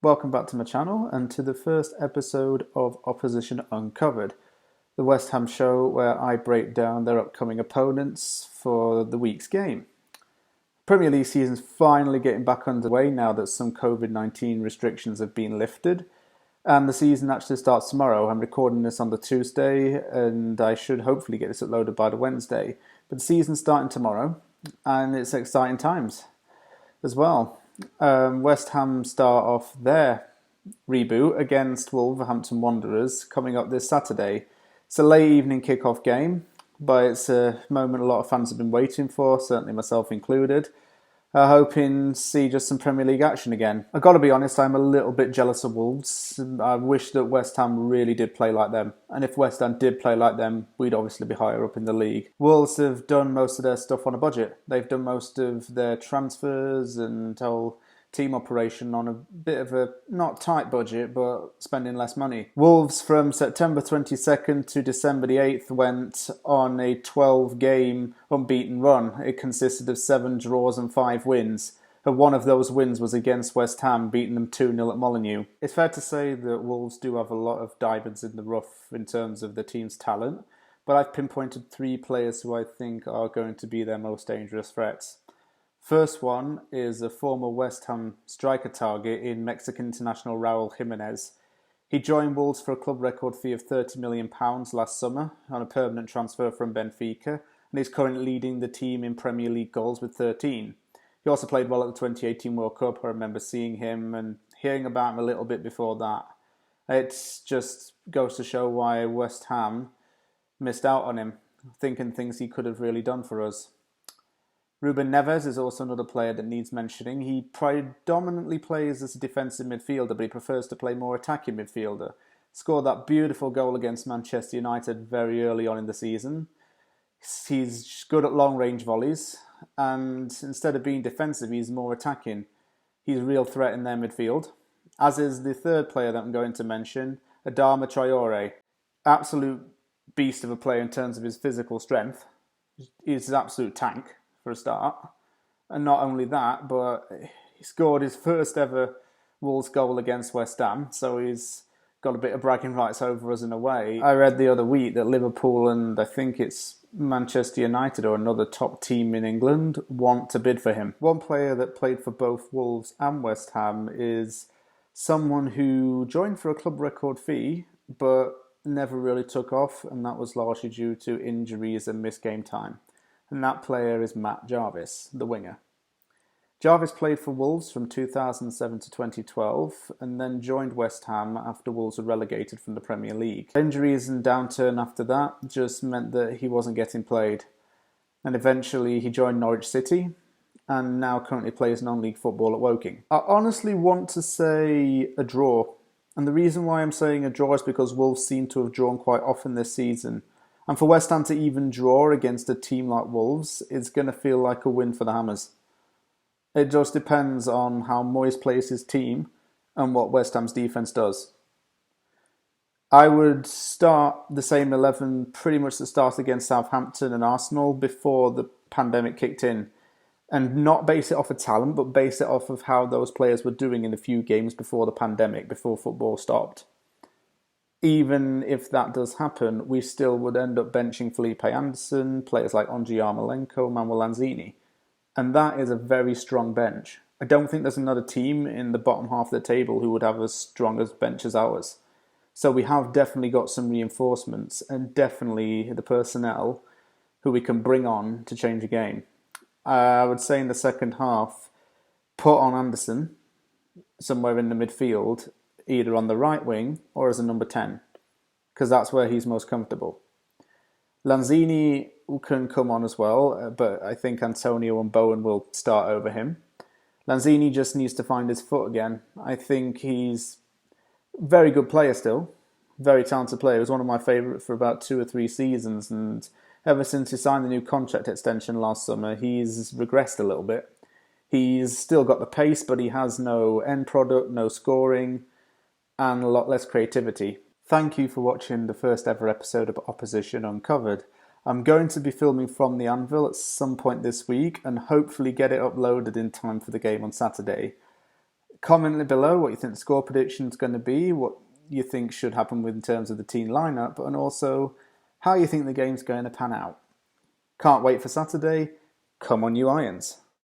Welcome back to my channel and to the first episode of Opposition Uncovered, the West Ham show where I break down their upcoming opponents for the week's game. Premier League season's finally getting back underway now that some COVID-19 restrictions have been lifted, and the season actually starts tomorrow. I'm recording this on the Tuesday and I should hopefully get this uploaded by the Wednesday. But the season's starting tomorrow and it's exciting times as well. West Ham start off their reboot against Wolverhampton Wanderers coming up this Saturday. It's a late evening kick-off game, but it's a moment a lot of fans have been waiting for, certainly myself included. Hoping to see just some Premier League action again. I've got to be honest, I'm a little bit jealous of Wolves. I wish that West Ham really did play like them. And if West Ham did play like them, we'd obviously be higher up in the league. Wolves have done most of their stuff on a budget. They've done most of their transfers and whole team operation on a bit of a not tight budget, but spending less money. Wolves from September 22nd to December the 8th went on a 12-game unbeaten run. It consisted of 7 draws and 5 wins. And one of those wins was against West Ham, beating them 2-0 at Molineux. It's fair to say that Wolves do have a lot of diamonds in the rough in terms of the team's talent, but I've pinpointed 3 players who I think are going to be their most dangerous threats. First one is a former West Ham striker target in Mexican international Raul Jimenez. He joined Wolves for a club record fee of £30 million last summer on a permanent transfer from Benfica, and is currently leading the team in Premier League goals with 13. He also played well at the 2018 World Cup. I remember seeing him and hearing about him a little bit before that. It just goes to show why West Ham missed out on him, thinking things he could have really done for us. Ruben Neves is also another player that needs mentioning. He predominantly plays as a defensive midfielder, but he prefers to play more attacking midfielder. Scored that beautiful goal against Manchester United very early on in the season. He's good at long-range volleys, and instead of being defensive, he's more attacking. He's a real threat in their midfield, as is the third player that I'm going to mention, Adama Traore. Absolute beast of a player in terms of his physical strength. He's an absolute tank for a start. And not only that, but he scored his first ever Wolves goal against West Ham, so he's got a bit of bragging rights over us in a way. I read the other week that Liverpool and I think it's Manchester United or another top team in England want to bid for him. One player that played for both Wolves and West Ham is someone who joined for a club record fee, but never really took off, and that was largely due to injuries and missed game time. And that player is Matt Jarvis, the winger. Jarvis played for Wolves from 2007 to 2012 and then joined West Ham after Wolves were relegated from the Premier League. Injuries and downturn after that just meant that he wasn't getting played. And eventually he joined Norwich City and now currently plays non-league football at Woking. I honestly want to say a draw. And the reason why I'm saying a draw is because Wolves seem to have drawn quite often this season. And for West Ham to even draw against a team like Wolves, it's going to feel like a win for the Hammers. It just depends on how Moyes plays his team and what West Ham's defence does. I would start the same 11 pretty much the start against Southampton and Arsenal before the pandemic kicked in. And not base it off of talent, but base it off of how those players were doing in the few games before the pandemic, before football stopped. Even if that does happen, we still would end up benching Felipe Anderson, players like Andriy Yarmolenko, Manuel Lanzini. And that is a very strong bench. I don't think there's another team in the bottom half of the table who would have as strong a bench as ours. So we have definitely got some reinforcements and definitely the personnel who we can bring on to change the game. I would say in the second half, put on Anderson somewhere in the midfield, either on the right wing or as a number 10, because that's where he's most comfortable. Lanzini can come on as well, but I think Antonio and Bowen will start over him. Lanzini just needs to find his foot again. I think he's a very good player still, very talented player. He was one of my favourites for about 2 or 3 seasons, and ever since he signed the new contract extension last summer, he's regressed a little bit. He's still got the pace, but he has no end product, no scoring, and a lot less creativity. Thank you for watching the first ever episode of Opposition Uncovered. I'm going to be filming from the Anvil at some point this week and hopefully get it uploaded in time for the game on Saturday. Comment below what you think the score prediction is going to be, what you think should happen in terms of the team lineup, and also how you think the game's going to pan out. Can't wait for Saturday. Come on, you Irons.